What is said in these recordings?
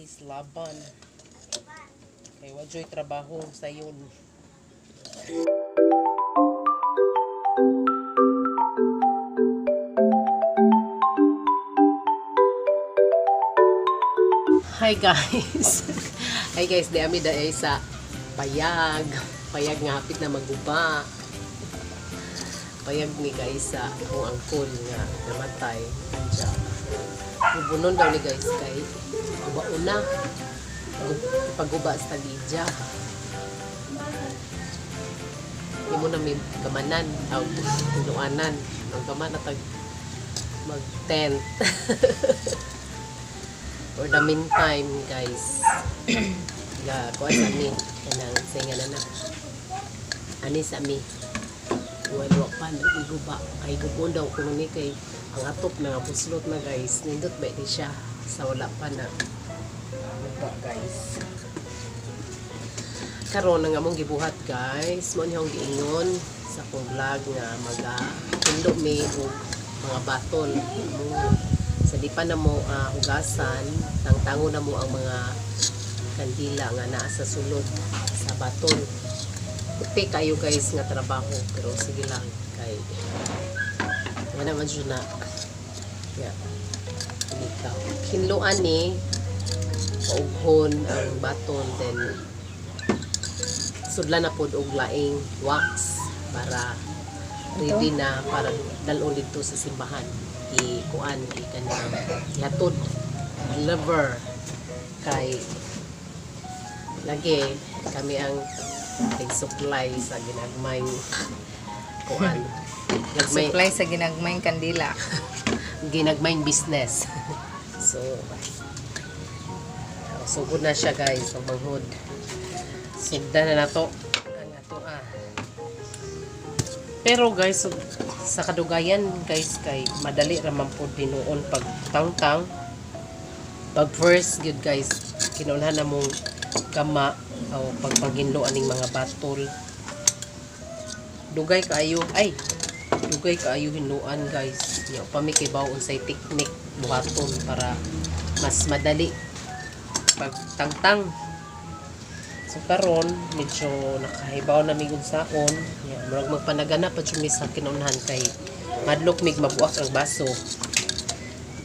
guys, laban. Kay wajoy trabaho sayon. Hi guys. Hi guys, di ami dai sa payag. Payag nga hapit na maguba. Payag ni guys sa akong angkol nga namatay. Diya. Bubunon daw ni guys kay gubauna. Paguba sa tagidya. Di mo na may kamanan o inuanan. Ang kaman na tag mag-tent. For the meantime, guys, kuha sa amin. Kanang singa na na. Ani sa amin. Huwag pa, nag-iguba. Kay gubon daw kung ni kay ang atop na puslot na guys. Nindot ba di siya sa wala pa na. Guba guys. Karon na nga mong gibuhat guys. Mo niyong giingon sa akong vlog nga mag-hindo may mga batol. Sa di pa na mo hugasan, tangtango na mo ang mga kandila nga naa sa sulod sa batol. Puti kayo guys nga trabaho, pero sige lang kay nga naman siya na ikaw hinluan ni paughon ang baton, then sudla na pod og laing wax para ready na para dalon dito sa simbahan. Ikuan ikanang ihatod liver kay lagi kami ang supply sa ginagmayng kuan supply sa ginagmayng kandila ginagmayng business. So sugod na siya guys ang manghod. Sugda na nato ang ato pero guys sa kadugayan guys kay madali raman po dinuon pag tangtang pag first good guys kinunhan na mong kama o pagpaginlo aning mga batol dugay kaayo hinluan guys ya pamikibaw unsay technique buhaton para mas madali pag tangtang. So karon medyo nakahibaw na migud saon. Murag magpanagana pa jud mi sa kinunhan kay madlok mig mabuak ang baso.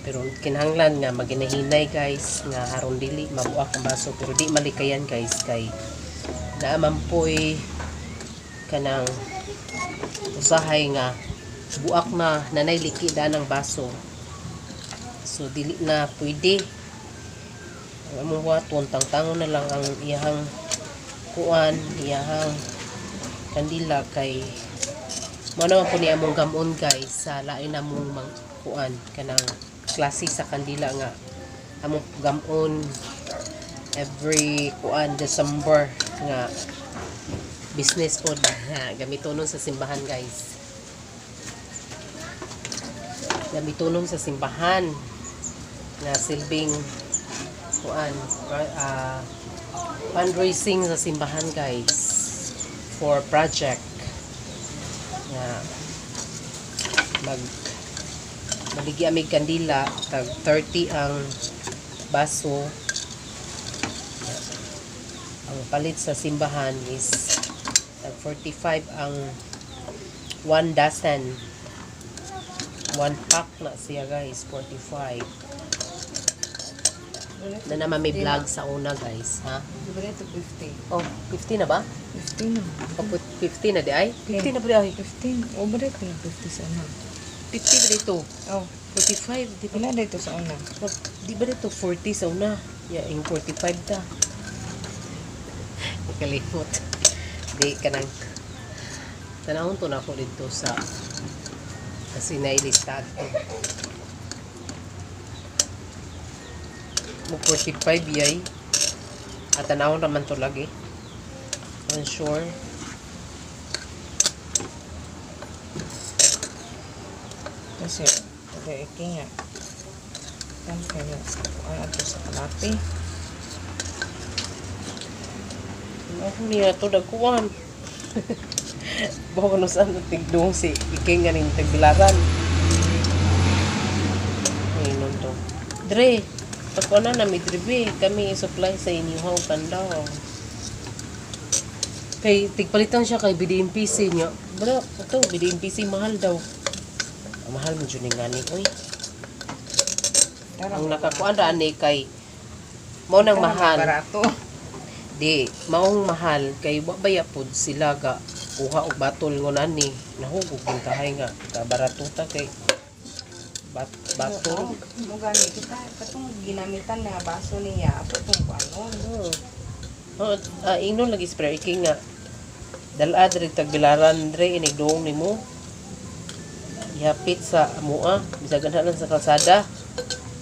Pero kinahanglan nga maginahinay guys nga aron dili mabuak ang baso, pero di malikayan guys kay naaman poy kanang usahay nga buak na nanay liki daan ang baso. So dili na pwede. Ang among waton tangtangon na lang ang iyahang kuan, iyahang kandila kay mo naman po ni among gamon guys sa lain among kuan kanang klase sa kandila nga among gamon every kuan December nga business po gamitonon sa simbahan guys, gamitonon sa simbahan nga silbing kuan fundraising sa simbahan guys for project nga maligi amig kandila tag 30 ang baso. Ang palit sa simbahan is tag 45 ang 1 dozen, 1 pack na siya guys, 45 na naman may vlog sa una guys ha. Diba ito 50? Oh 50 na ba? 50 na. Oh, 50 na di ay? 50 na ba di ay? 15. O ba ito 50 sa una? 50 ba dito? Oh 45 di ba? wala dito sa una? Di ba dito 40 sa una? Yung 45 ta. Nakalimot. Di ka nang tanahon to na ako dito sa kasi nailistad ko. Mo 45 yay. At tanahon naman to lagi. Unsure. Kasi ito nga kan kaya ano ito sa kalati. Ako niya to dagkuhan. Bawa no saan tigdong si iking nga rin tagbilaran. Ayun to. Dre, pagkuha na midribe, kami supply sa inyong kandaw. Kay, tigpalitan siya kay BDMPC niya. Bro, ito, BDMPC mahal daw. Mahal mo dyan nga ni, oy. Ang nakakuha na ni kay, mao nang mahal. Barato. Di, maong mahal, kay wabaya po sila ga, kuha o batol ngo nani. Nahugog yung kahay nga, kabaratuta kay, batol. Mo gani kita katong ginamitan na baso niya ato tong ano. Ingnon lagi spray king nga. Dala diri tagbilaran diri inigdoong nimo. Ihapit sa amoa, bisagan lang sa kalsada.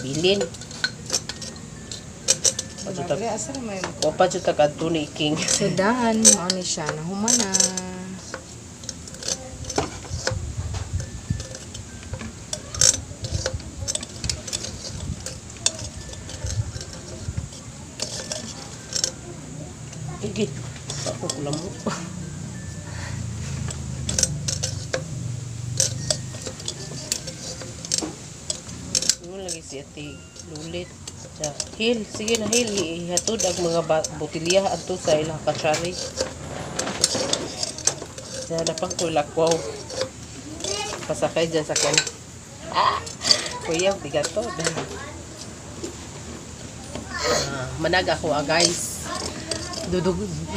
Bilin. Bagre asar may Wapa jud tag adto ni king. sedan mao ni siya na humana. Igi. Ako kulam mo. Lagi si Ate Lulit. Ja, Hil, sige na Hil, ihatod ang mga botilya adto sa ilang katsari. Ja, napang kulakwaw. Pasakay dyan sa kan. Kuya, bigato. Manag ako guys.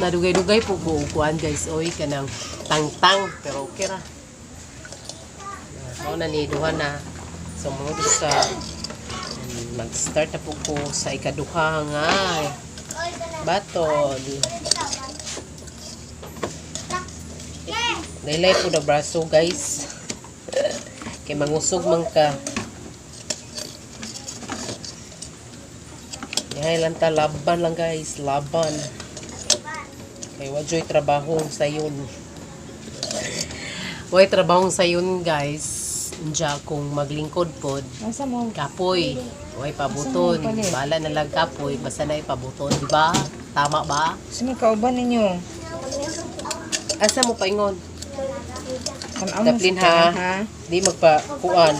Nadugay-dugay po buukuan guys. Oy, kanang tang-tang. Pero okay ra. Ako na ni duha na. So, mga sa mag-start na po ko sa ikaduha nga batol. Laylay po na braso guys. Kay mangusog man ka. Yahay lang ta, laban lang guys. Laban. Kay wajoy trabaho sayon. Way trabaho sayon guys. Diya kung maglingkod pod. Asa mo? Kapoy. Way pabuton. Bala na lang kapoy. Basta na ipabuton. Diba? Tama ba? Sino kauban ninyo? Asa mo paingon? Kan Daplin ha. Di magpakuan.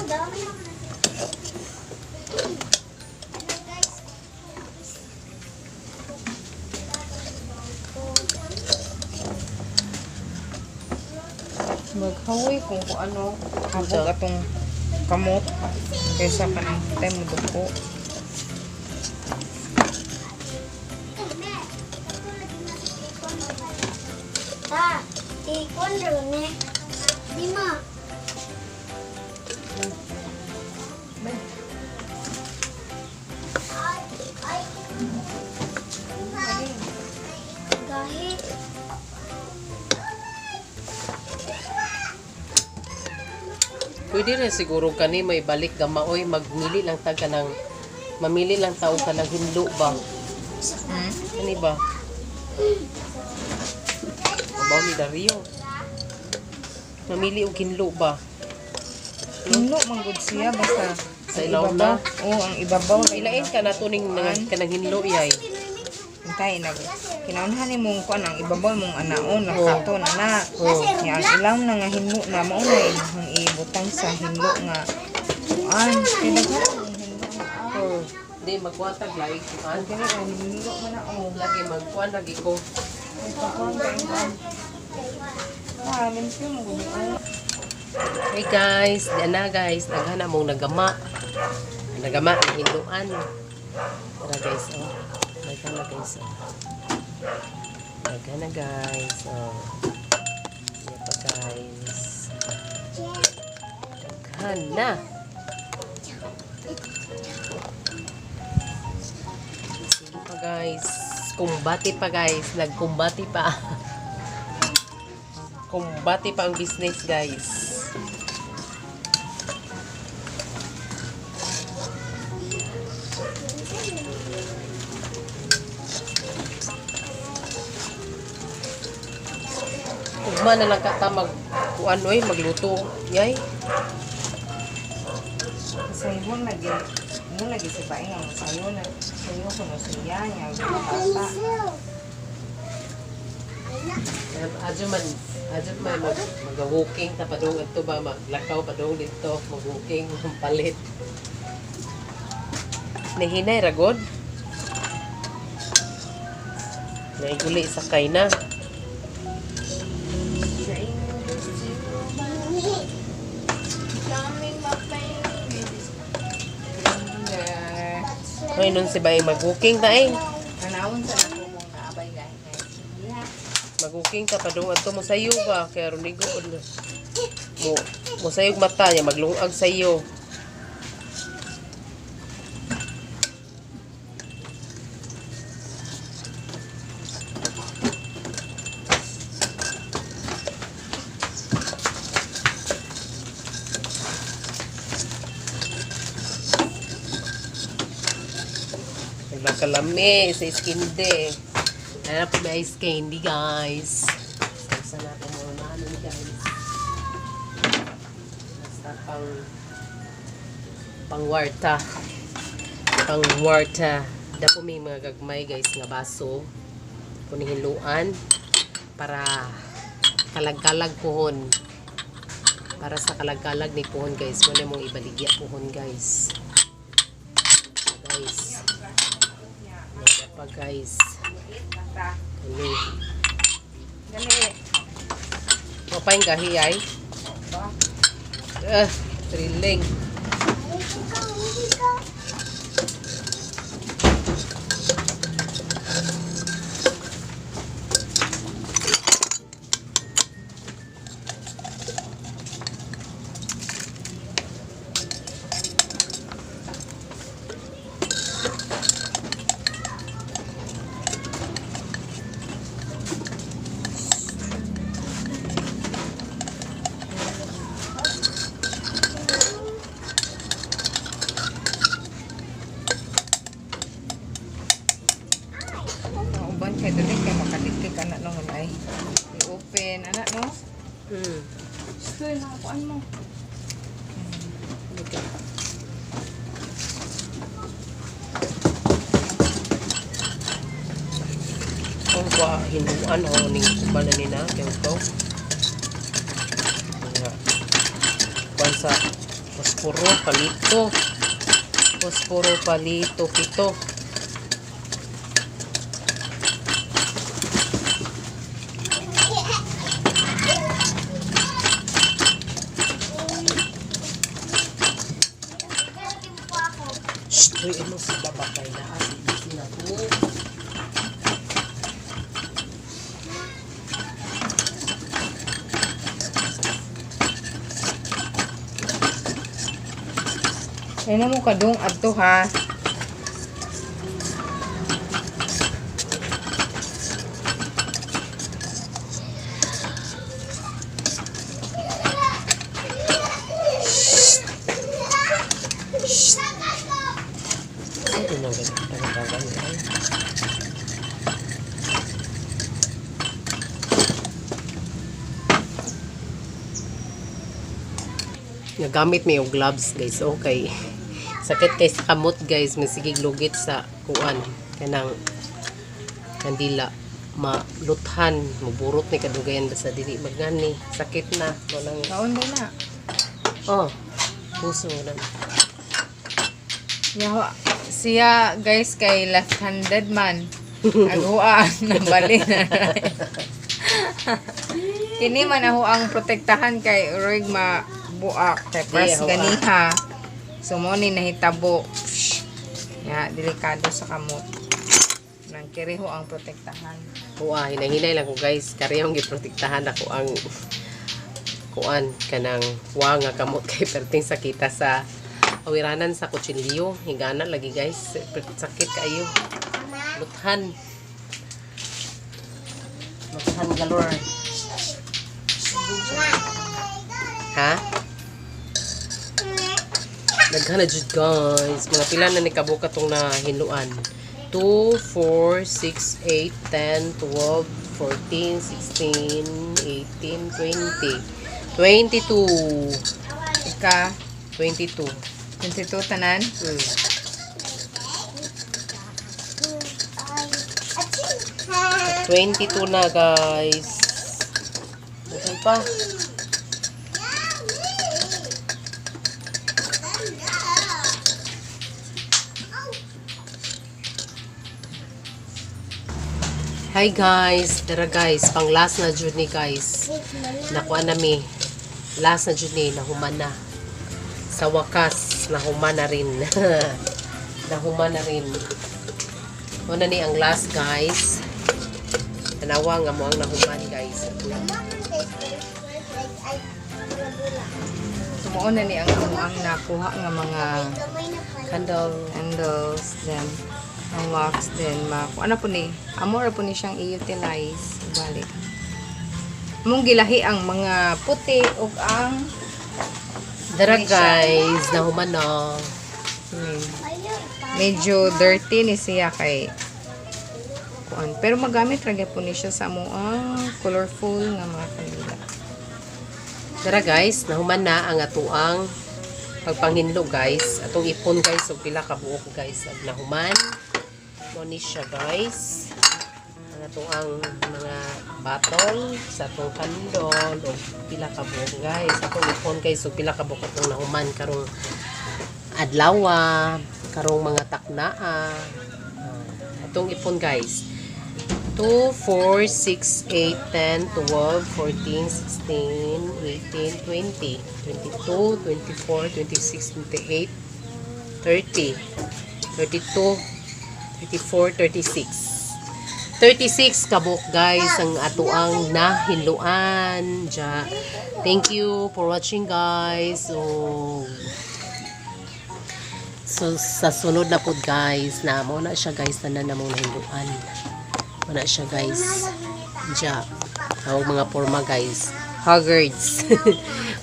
Maghawi kung ano habog atong kamot kaysa kanang time mo duko. Ta, ikon ron eh. Di mo. Gahi. Pwede rin siguro kani may balik gamaoy. Magmili lang ta ka ng mamili lang tao ka ng hinlo ba? Kani ba? Mabaw ni Dario. Mamili og hinlo ba? Hinlo man gud siya basta Sa ilaw na. Oo, ang ibabaw na Ilain ka na tuning kanang hinlo iyay. Hintay na. Kinaunhan ni mong kuan ang ibabaw mong anaon nakaton ana. Nya ang ilaw na nga hinlo na mao na imong ibutang sa hinlo nga kuan kinaga Di magwatag laig kuan. kini ang hinlo man na oh. Lagi magkuan lagi ko. Kuan kuan. Ah, limpyo mo gud. Hey guys, diyan na guys, naghana mong nagama. Nagama ang hinduan. Tara guys, oh. Naghana guys, oh. Naghana guys, oh. Yan pa guys. Naghana. Sige pa guys. Kumbati pa guys. Nagkumbati pa. Kumbati pa ang business guys. Ugma na lang kata kuan oy magluto yay. Sayo lagi sa baing ang sayo na sayo ko no siya nya bata. Adyo man mag-walking ta padung adto ba maglakaw padung dito mag-walking palit. Nahinay ragod. Naiguli sa na. Hoy, nun si Bay mag-cooking ta eh. Nanawon sa ako mong naabay gahit na Mag-cooking ta pa doon ato mo sayo ba? Kaya runigo mo sayog mata niya, maglungag sayo. Nagkalami sa iskinde. Ano po may ice candy, guys. Saan natin muna namin, guys. Basta pangwarta. Pangwarta. Dapo may mga gagmay, guys, nga baso. Kunihiluan. Para kalag-kalag pohon. Para sa kalag-kalag ni pohon, guys. Muna mong ibaligya pohon, guys. Guys. Yan pa, guys. Ano? Dali. Mapain gahi ay? Thrilling. Uban kay dali kay makadikdik anak no ay. I-open anak no. Stoy na kuan mo. Kung kwa hinuan o ning kubala ni na kaya ito. Kuan sa posporo palito. Posporo palito pito. Uy, ano sa baba kayo na kasi na po. Ay na mo kadung adto ha. Ito na ganit. Tagatagan yan. Nagamit may yung gloves, guys. Okay. Sakit kay sa kamot, guys. May sigig lugit sa kuan. Kanang kandila. Maluthan. Maburot ni kadugayan. Basta dili magani. Sakit na. Walang... Kaon ba na? Oh. Puso na. Yawa. Siya guys kay left-handed man. Aghuaan na bali na. Kini man ako ang protektahan kay urig mabuak kay pras Di, ganiha. So mo ni nahitabo. Ya, delikado sa kamot. Nang kiriho ang protektahan. Kuha, hinay-hinay lang ko, guys. Kariyong giprotektahan ako ang kuan kanang wa nga kamot kay perting sakita sa awiranan sa kutsilyo. Hingana lagi, guys. Sakit kayo. Luthan. Luthan galore. Ha? Naghana jud, guys. Mga pila na ni kabuka tong na hinuan. 2, 4, 6, 8, 10, 12, 14, 16, 18, 20. 22. Ika 22. 22 tanan. 22 na, guys. Saan pa? Hi guys, tara guys, pang last na jud ni guys. Nakuha nami. Last na jud ni, nahuman na. Sa wakas, nahuman na rin. Nahuman na rin. Muna ni ang last guys. Tanawa nga mo ang nahuman guys. Sumuon na ni ang nakuha nga mga Candles. then ang wax then ano po ni amor po ni siyang i-utilize balik mong gilahi ang mga puti ug ang Tara guys, nahuman na. medyo dirty ni siya kay kuan pero magamit ra gyud po ni siya sa colorful nga mga kanila. Tara guys, nahuman na ang atuang pagpanghinlo guys. Atong ipon guys, ug pila ka buok guys. Ag nahuman. Mo ni siya guys. Ang atuang mga bottle sa atong kandol ug pila ka buok guys. Atong ipon guys, ug pila ka buok atong nahuman karong adlaw, karong mga taknaa. Atong ipon guys. 2, 4, 6, 8, 10, 12, 14, 16, 18, 20, 22, 24, 26, 28, 30, 32, 34, 36. 36 kabuk guys ang atuang nahinluan. Thank you for watching guys. So sa sunod na pod guys, na mo na siya guys tanan na mong nahinluan. Wala siya guys. Ang mga forma guys. Hogwarts.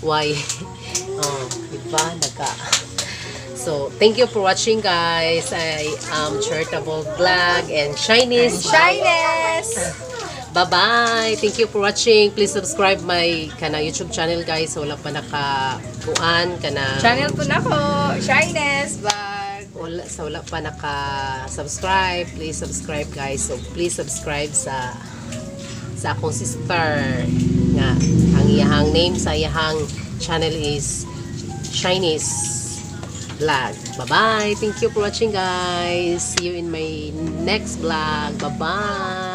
Why? Oh, diba? So, thank you for watching guys. I am Charitable Vlog and Shyness. Bye-bye. Thank you for watching. Please subscribe my YouTube channel guys. So, wala pa nakakuan kana Channel po na ko, Shyness Vlog. wala pa naka-subscribe, please subscribe guys. So please subscribe sa akong sister nga ang iyahang name sa iyahang channel is Shyness Vlog. Bye bye. Thank you for watching guys. See you in my next vlog. Bye bye.